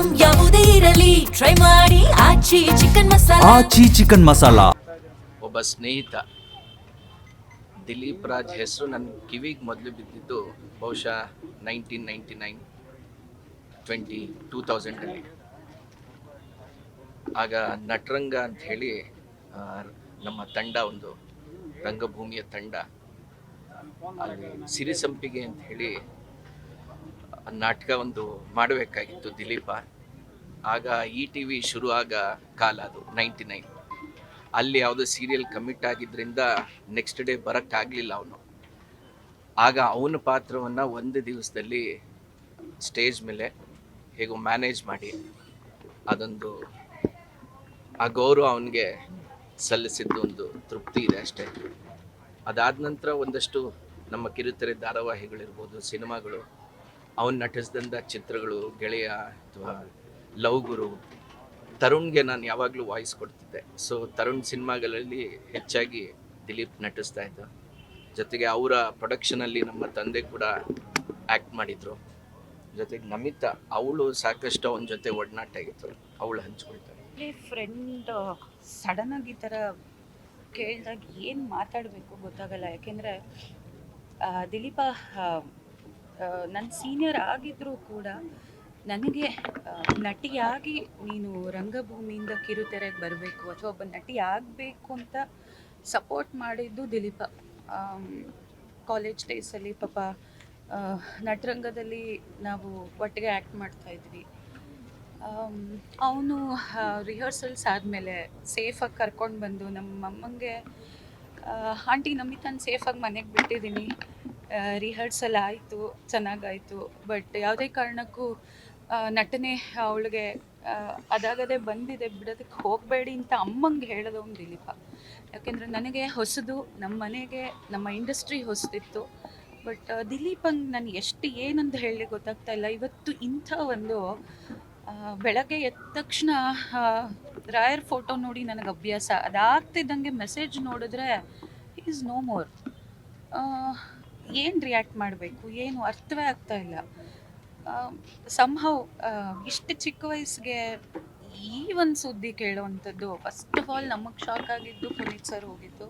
Item ಯಾವುದೇ ಇರಲಿ try ಮಾಡಿ ಆಚಿ ಚಿಕನ್ ಮಸಾಲಾ. ಒಬ್ಬ ಸ್ನೇಹಿತ ದಿಲೀಪ್ ರಾಜ್ ಹೆಸರು ನನ್ನ ಕಿವಿಗೆ ಮೊದಲು ಬಿದ್ದಿದ್ದು ಬಹುಶಃ 1999 2000ಅಲ್ಲಿ. ಆಗ ನಟರಂಗ ಅಂತ ಹೇಳಿ ನಮ್ಮ ತಂಡ, ಒಂದು ರಂಗಭೂಮಿಯ ತಂಡ, ಅಲ್ಲಿ ಸಿರಿಸಂಪಿಗೆ ಅಂತ ಹೇಳಿ ನಾಟಕ ಒಂದು ಮಾಡಬೇಕಾಗಿತ್ತು ದಿಲೀಪ. ಆಗ ETV ಶುರು ಆಗ ಕಾಲ ಅದು 99. ಅಲ್ಲಿ ಯಾವುದೋ ಸೀರಿಯಲ್ ಕಮಿಟ್ ಆಗಿದ್ದರಿಂದ ನೆಕ್ಸ್ಟ್ ಡೇ ಬರೋಕ್ಕಾಗಲಿಲ್ಲ ಅವನು. ಆಗ ಅವನ ಪಾತ್ರವನ್ನು ಒಂದು ದಿವಸದಲ್ಲಿ ಸ್ಟೇಜ್ ಮೇಲೆ ಹೇಗೋ ಮ್ಯಾನೇಜ್ ಮಾಡಿ ಅದೊಂದು ಆ ಗೌರವ ಅವನಿಗೆ ಸಲ್ಲಿಸಿದ್ದು ಒಂದು ತೃಪ್ತಿ ಇದೆ ಅಷ್ಟೇ. ಅದಾದ ನಂತರ ಒಂದಷ್ಟು ನಮ್ಮ ಕಿರುತೆರೆ ಧಾರಾವಾಹಿಗಳಿರ್ಬೋದು, ಸಿನಿಮಾಗಳು, ಅವನು ನಟಿಸಿದಂಥ ಚಿತ್ರಗಳು, ಗೆಳೆಯ ಅಥವಾ ಲವ್ ಗುರು, ತರುಣ್ಗೆ ನಾನು ಯಾವಾಗಲೂ ವಾಯ್ಸ್ ಕೊಡ್ತಿದ್ದೆ. ಸೊ ತರುಣ್ ಸಿನಿಮಾಗಳಲ್ಲಿ ಹೆಚ್ಚಾಗಿ ದಿಲೀಪ್ ನಟಿಸ್ತಾ ಇದ್ದ. ಜೊತೆಗೆ ಅವರ ಪ್ರೊಡಕ್ಷನಲ್ಲಿ ನಮ್ಮ ತಂದೆ ಕೂಡ ಆ್ಯಕ್ಟ್ ಮಾಡಿದರು. ಜೊತೆಗೆ ನಮಿತಾ, ಅವಳು ಸಾಕಷ್ಟು ಅವನ ಜೊತೆ ಒಡನಾಟ ಆಗಿತ್ತು, ಅವಳು ಹಂಚ್ಕೊಳ್ತಾರೆ. ಫ್ರೆಂಡ್ ಸಡನ್ನಾಗಿ ಈ ಥರ ಕೇಳಿದಾಗ ಏನು ಮಾತಾಡಬೇಕು ಗೊತ್ತಾಗಲ್ಲ. ಯಾಕೆಂದರೆ ದಿಲೀಪ ನನ್ನ ಸೀನಿಯರ್ ಆಗಿದ್ದರೂ ಕೂಡ ನನಗೆ ನಟಿಯಾಗಿ ನೀನು ರಂಗಭೂಮಿಯಿಂದ ಕಿರುತೆರೆಗೆ ಬರಬೇಕು ಅಥವಾ ಒಬ್ಬ ನಟಿ ಆಗಬೇಕು ಅಂತ ಸಪೋರ್ಟ್ ಮಾಡಿದ್ದು ದಿಲೀಪ. ಕಾಲೇಜ್ ಡೇಸಲ್ಲಿ ಪಾಪ ನಟರಂಗದಲ್ಲಿ ನಾವು ಒಟ್ಟಿಗೆ ಆ್ಯಕ್ಟ್ ಮಾಡ್ತಾಯಿದ್ವಿ. ಅವನು ರಿಹರ್ಸಲ್ಸ್ ಆದಮೇಲೆ ಸೇಫಾಗಿ ಕರ್ಕೊಂಡು ಬಂದು ನಮ್ಮ ಅಮ್ಮಂಗೆ, ಆಂಟಿ ನಮಿತಾನ ಸೇಫಾಗಿ ಮನೆಗೆ ಬಿಟ್ಟಿದ್ದೀನಿ, ರಿಹರ್ಸಲ್ ಆಯಿತು, ಚೆನ್ನಾಗಾಯಿತು, ಬಟ್ ಯಾವುದೇ ಕಾರಣಕ್ಕೂ ನಟನೆ ಅವಳಿಗೆ ಅದಾಗದೇ ಬಂದಿದೆ, ಬಿಡೋದಕ್ಕೆ ಹೋಗಬೇಡಿ ಅಂತ ಅಮ್ಮಂಗೆ ಹೇಳಿದವನು ದಿಲೀಪ. ಯಾಕೆಂದರೆ ನನಗೆ ಹೊಸದು, ನಮ್ಮ ಮನೆಗೆ ನಮ್ಮ ಇಂಡಸ್ಟ್ರಿ ಹೊಸದಿತ್ತು. ಬಟ್ ದಿಲೀಪಂಗೆ ನಾನು ಎಷ್ಟು ಏನಂತ ಹೇಳಿ ಗೊತ್ತಾಗ್ತಾ ಇಲ್ಲ. ಇವತ್ತು ಇಂಥ ಒಂದು ಬೆಳಗ್ಗೆ ಎದ್ದ ತಕ್ಷಣ ರಾಯರ್ ಫೋಟೋ ನೋಡಿ ನನಗೆ ಅಭ್ಯಾಸ, ಅದಾಗ್ತಿದ್ದಂಗೆ ಮೆಸೇಜ್ ನೋಡಿದ್ರೆ ಈಸ್ ನೋ ಮೋರ್. ಏನು ರಿಯಾಕ್ಟ್ ಮಾಡಬೇಕು, ಏನು ಅರ್ಥವೇ ಆಗ್ತಾ ಇಲ್ಲ. ಸಂಹವ್ ಇಷ್ಟು ಚಿಕ್ಕ ವಯಸ್ಸಿಗೆ ಈ ಒಂದು ಸುದ್ದಿ ಕೇಳುವಂಥದ್ದು, ಫಸ್ಟ್ ಆಫ್ ಆಲ್ ನಮಗೆ ಶಾಕ್ ಆಗಿದ್ದು ಪುನೀತ್ ಸರ್ ಹೋಗಿದ್ದು.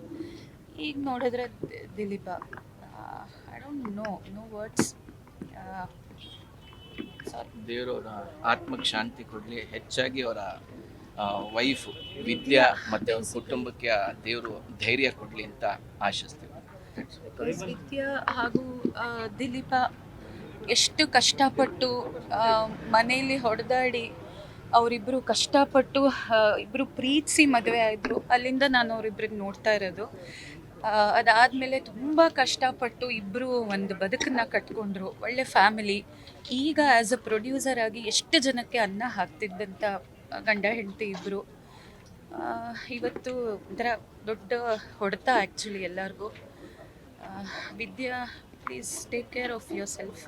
ಈಗ ನೋಡಿದ್ರೆ Dileep, I don't know words. ದೇವರವರ ಆತ್ಮಕ್ಕೆ ಶಾಂತಿ ಕೊಡಲಿ. ಹೆಚ್ಚಾಗಿ ಅವರ ವೈಫು ವಿದ್ಯಾ ಮತ್ತು ಅವ್ರ ಕುಟುಂಬಕ್ಕೆ ದೇವರು ಧೈರ್ಯ ಕೊಡಲಿ ಅಂತ ಆಶಿಸ್ತೀವಿ. ವಿದ್ಯಾ ಹಾಗೂ ದಿಲೀಪ ಎಷ್ಟು ಕಷ್ಟಪಟ್ಟು ಮನೆಯಲ್ಲಿ ಹೊಡೆದಾಡಿ ಅವರಿಬ್ಬರು ಕಷ್ಟಪಟ್ಟು ಇಬ್ಬರು ಪ್ರೀತಿಸಿ ಮದುವೆ ಆಯಿತು. ಅಲ್ಲಿಂದ ನಾನು ಅವರಿಬ್ಬರಿಗೆ ನೋಡ್ತಾ ಇರೋದು. ಅದಾದಮೇಲೆ ತುಂಬ ಕಷ್ಟಪಟ್ಟು ಇಬ್ಬರು ಒಂದು ಬದುಕನ್ನು ಕಟ್ಕೊಂಡ್ರು, ಒಳ್ಳೆ ಫ್ಯಾಮಿಲಿ. ಈಗ ಆ್ಯಸ್ ಅ ಪ್ರೊಡ್ಯೂಸರ್ ಆಗಿ ಎಷ್ಟು ಜನಕ್ಕೆ ಅನ್ನ ಹಾಕ್ತಿದ್ದಂಥ ಗಂಡ ಹೆಂಡತಿ ಇಬ್ಬರು ಇವತ್ತು ಒಂಥರ ದೊಡ್ಡ ಹೊಡೆತ ಆ್ಯಕ್ಚುಲಿ ಎಲ್ಲರಿಗೂ. Vidya, please take care of your self.